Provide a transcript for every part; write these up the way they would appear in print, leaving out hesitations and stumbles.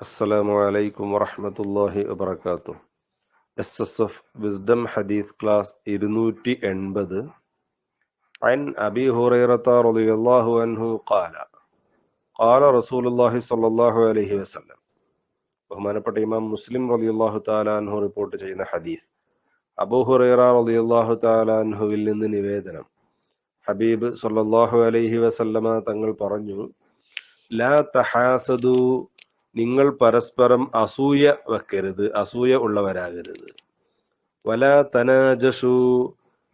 അസ്സലാമു അലൈക്കും വറഹ്മത്തുള്ളാഹി വബറകാതുഹു. SSF വിസ്ഡം ഹദീസ് ക്ലാസ് 280. عن أبي هريرة رضي الله عنه قال قال رسول الله صلى الله عليه وسلم. ബഹുമാനപ്പെട്ട ഇമാം മുസ്ലിം റളിയല്ലാഹു തആല അൻഹു റിപ്പോർട്ട് ചെയ്യുന്ന ഹദീസ്. അബൂ ഹുറൈറ റളിയല്ലാഹു തആല അൻഹുവിൽ നിന്ന് നിവേദനം. ഹബീബ് സല്ലല്ലാഹു അലൈഹി വസല്ലമ തങ്ങൾ പറഞ്ഞു, ലാ തഹാസദു, നിങ്ങൾ പരസ്പരം അസൂയ വെക്കരുത്, അസൂയ ഉള്ളവരാകരുത്. വലാ തനാജഷു,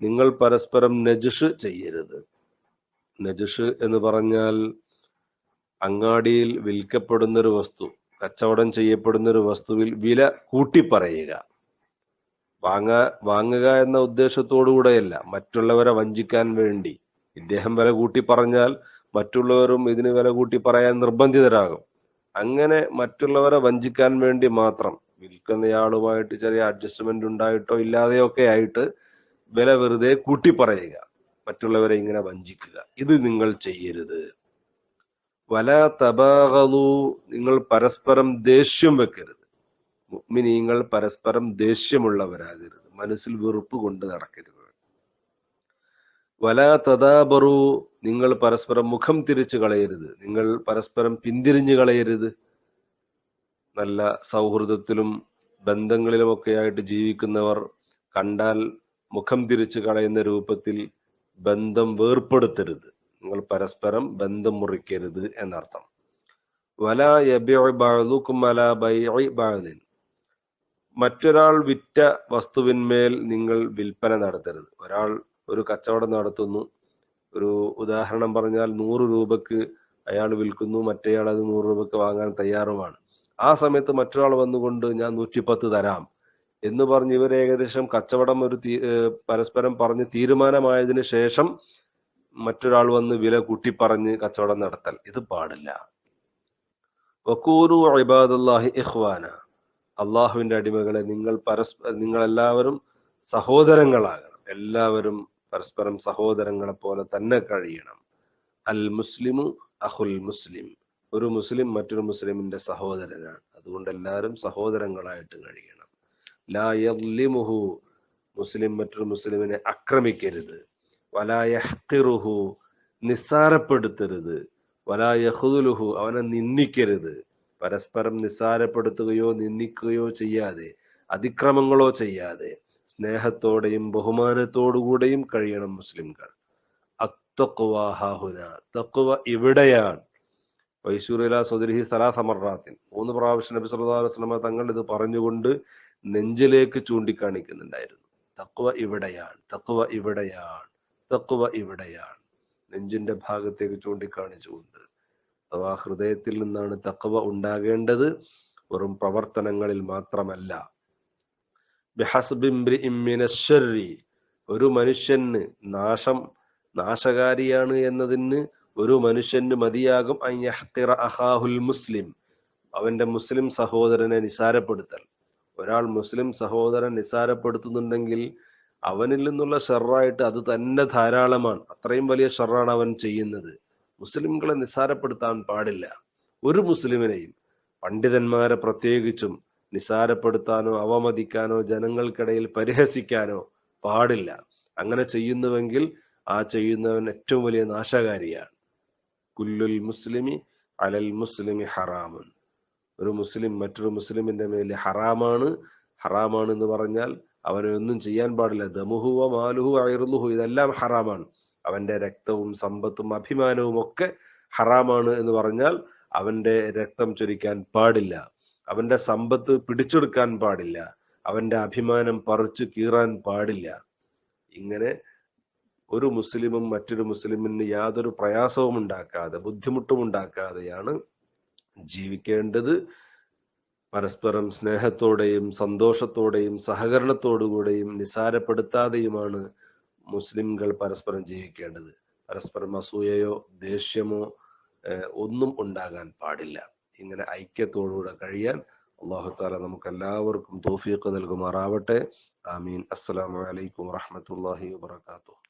നിങ്ങൾ പരസ്പരം നജ്ഷ് ചെയ്യരുത്. നജ്ഷ് എന്ന് പറഞ്ഞാൽ അങ്ങാടിയിൽ വിൽക്കപ്പെടുന്നൊരു വസ്തു, കച്ചവടം ചെയ്യപ്പെടുന്നൊരു വസ്തുവിൽ വില കൂട്ടിപ്പറയുക. വാങ്ങുക എന്ന ഉദ്ദേശത്തോടുകൂടെയല്ല, മറ്റുള്ളവരെ വഞ്ചിക്കാൻ വേണ്ടി. ഇദ്ദേഹം വില കൂട്ടി പറഞ്ഞാൽ മറ്റുള്ളവരും ഇതിന് വില കൂട്ടി പറയാൻ നിർബന്ധിതരാകും. അങ്ങനെ മറ്റുള്ളവരെ വഞ്ചിക്കാൻ വേണ്ടി മാത്രം വിൽക്കുന്നയാളുമായിട്ട് ചെറിയ അഡ്ജസ്റ്റ്മെന്റ് ഉണ്ടായിട്ടോ ഇല്ലാതെയോ ഒക്കെ ആയിട്ട് വില വെറുതെ കൂട്ടിപ്പറയുക, മറ്റുള്ളവരെ ഇങ്ങനെ വഞ്ചിക്കുക, ഇത് നിങ്ങൾ ചെയ്യരുത്. വലാ തബാഗളു, നിങ്ങൾ പരസ്പരം ദേഷ്യം വെക്കരുത്. മുഅ്മിനീങ്ങൾ പരസ്പരം ദേഷ്യമുള്ളവരാകരുത്, മനസ്സിൽ വെറുപ്പ് കൊണ്ട് നടക്കരുത്. വലാ തദാബറു, നിങ്ങൾ പരസ്പരം മുഖം തിരിച്ചു കളയരുത്, നിങ്ങൾ പരസ്പരം പിന്തിരിഞ്ഞു കളയരുത്. നല്ല സൗഹൃദത്തിലും ബന്ധങ്ങളിലുമൊക്കെ ആയിട്ട് ജീവിക്കുന്നവർ കണ്ടാൽ മുഖം തിരിച്ചു കളയുന്ന രൂപത്തിൽ ബന്ധം വേർപ്പെടുത്തരുത്. നിങ്ങൾ പരസ്പരം ബന്ധം മുറിക്കരുത് എന്നർത്ഥം. വലാ യബിഉ ബഅ്ദുകും അലാ ബൈഇ ബഅ്ദിൻ, മറ്റൊരാൾ വിറ്റ വസ്തുവിന്മേൽ നിങ്ങൾ വിൽപ്പന നടത്തരുത്. ഒരാൾ ഒരു കച്ചവടം നടത്തുന്നു, ഒരു ഉദാഹരണം പറഞ്ഞാൽ 100 രൂപക്ക് അയാൾ വിൽക്കുന്നു, മറ്റേയാൾ അത് 100 രൂപക്ക് വാങ്ങാൻ തയ്യാറുമാണ്. ആ സമയത്ത് മറ്റൊരാൾ വന്നുകൊണ്ട് ഞാൻ 110 തരാം എന്ന് പറഞ്ഞ് ഇവർ ഏകദേശം കച്ചവടം പരസ്പരം പറഞ്ഞ് തീരുമാനമായതിനു ശേഷം മറ്റൊരാൾ വന്ന് വില കൂട്ടിപ്പറഞ്ഞ് കച്ചവടം നടത്തൽ, ഇത് പാടില്ല. വഖൂനു ഇബാദല്ലാഹി ഇഖ്വാന, അള്ളാഹുവിന്റെ അടിമകളെ നിങ്ങൾ എല്ലാവരും സഹോദരങ്ങളാകണം. എല്ലാവരും പരസ്പരം സഹോദരങ്ങളെ പോലെ തന്നെ കഴിയണം. അൽ മുസ്ലിമു അഖുൽ മുസ്ലിം, ഒരു മുസ്ലിം മറ്റൊരു മുസ്ലിമിന്റെ സഹോദരനാണ്. അതുകൊണ്ട് എല്ലാവരും സഹോദരങ്ങളായിട്ട് കഴിയണം. ലാ യദ്ലിമുഹു, മുസ്ലിം മറ്റൊരു മുസ്ലിമിനെ ആക്രമിക്കരുത്. വലാ യഹ്ഖിറുഹു, നിസ്സാരപ്പെടുത്തരുത്. വലാ യഖ്ദുലുഹു, അവനെ നിന്ദിക്കരുത്. പരസ്പരം നിസ്സാരപ്പെടുത്തുകയോ നിന്ദിക്കുകയോ ചെയ്യാതെ, അതിക്രമങ്ങളോ ചെയ്യാതെ സ്നേഹത്തോടെയും ബഹുമാനത്തോടുകൂടെയും കഴിയണം മുസ്ലിംകൾ. അത്തഖ്വ ഹാഹുന, തഖ്വ ഇവിടെയാണ്. വൈശൂറില സ്വദരിഹി സലാസ മർറാത്തിൻ, 3 പ്രാവശ്യം നബി സല്ലല്ലാഹു അലൈഹി വസല്ലം തങ്ങൾ ഇത് പറഞ്ഞുകൊണ്ട് നെഞ്ചിലേക്ക് ചൂണ്ടിക്കാണിക്കുന്നുണ്ടായിരുന്നു. തഖ്വ ഇവിടെയാണ്, തഖ്വ ഇവിടെയാണ്, തഖ്വ ഇവിടെയാണ്, നെഞ്ചിന്റെ ഭാഗത്തേക്ക് ചൂണ്ടിക്കാണിച്ചുകൊണ്ട്. അഥവാ ഹൃദയത്തിൽ നിന്നാണ് തഖ്വ ഉണ്ടാകേണ്ടത്, വെറും പ്രവർത്തനങ്ങളിൽ മാത്രമല്ല. ബിഹസ്ബി ഇംറിഇൻ മിനശ്ശർരി, ഒരു മനുഷ്യന് നാശകാരിയാണ് എന്നതിന് ഒരു മനുഷ്യന് മതിയാകും അൻ യഹ്തിറ അഖാഹുൽ മുസ്ലിം, അവന്റെ മുസ്ലിം സഹോദരനെ നിസാരപ്പെടുത്തൽ. ഒരാൾ മുസ്ലിം സഹോദരൻ നിസാരപ്പെടുത്തുന്നുണ്ടെങ്കിൽ അവനിൽ നിന്നുള്ള ഷർറായിട്ട് അത് തന്നെ ധാരാളമാണ്. അത്രയും വലിയ ഷർറാണ് അവൻ ചെയ്യുന്നത്. മുസ്ലിംകളെ നിസാരപ്പെടുത്താൻ പാടില്ല. ഒരു മുസ്ലിമിനെയും, പണ്ഡിതന്മാരെ പ്രത്യേകിച്ചും, നിസാരപ്പെടുത്താനോ അവമതിക്കാനോ ജനങ്ങൾക്കിടയിൽ പരിഹസിക്കാനോ പാടില്ല. അങ്ങനെ ചെയ്യുന്നുവെങ്കിൽ ആ ചെയ്യുന്നവൻ ഏറ്റവും വലിയ നാശകാരിയാണ്. കുല്ലുൽ മുസ്ലിമി അലൽ മുസ്ലിമി ഹറാമുൻ, ഒരു മുസ്ലിം മറ്റൊരു മുസ്ലിമിന്റെ മേൽ ഹറാമാണ്. ഹറാമാണ് എന്ന് പറഞ്ഞാൽ അവനെ ഒന്നും ചെയ്യാൻ പാടില്ല. ദമുഹു വ മാലുഹു അയറുഹു, ഇതെല്ലാം ഹറാമാണ്. അവന്റെ രക്തവും സമ്പത്തും അഭിമാനവും ഒക്കെ ഹറാമാണ് എന്ന് പറഞ്ഞാൽ അവന്റെ രക്തം ചൊരിക്കാൻ പാടില്ല, അവന്റെ സമ്പത്ത് പിടിച്ചെടുക്കാൻ പാടില്ല, അവന്റെ അഭിമാനം പറിച്ചു കീറാൻ പാടില്ല. ഇങ്ങനെ ഒരു മുസ്ലിമും മറ്റൊരു മുസ്ലിമിന് യാതൊരു പ്രയാസവും ഉണ്ടാക്കാതെ, ബുദ്ധിമുട്ടും ഉണ്ടാക്കാതെയാണ് ജീവിക്കേണ്ടത്. പരസ്പരം സ്നേഹത്തോടെയും സന്തോഷത്തോടെയും സഹകരണത്തോടുകൂടെയും നിസാരപ്പെടുത്താതെയുമാണ് മുസ്ലിംകൾ പരസ്പരം ജീവിക്കേണ്ടത്. പരസ്പരം അസൂയയോ ദേഷ്യമോ ഒന്നും ഉണ്ടാകാൻ പാടില്ല. ഇങ്ങനെ ഐക്യത്തോടുകൂടെ കഴിയാൻ അല്ലാഹു തആല നമുക്ക് എല്ലാവർക്കും തൗഫീഖ് നൽകുമാറാവട്ടെ. ആമീൻ. അസ്സലാമു അലൈക്കും വറഹ്മത്തുള്ളാഹി വബറകാതുഹു.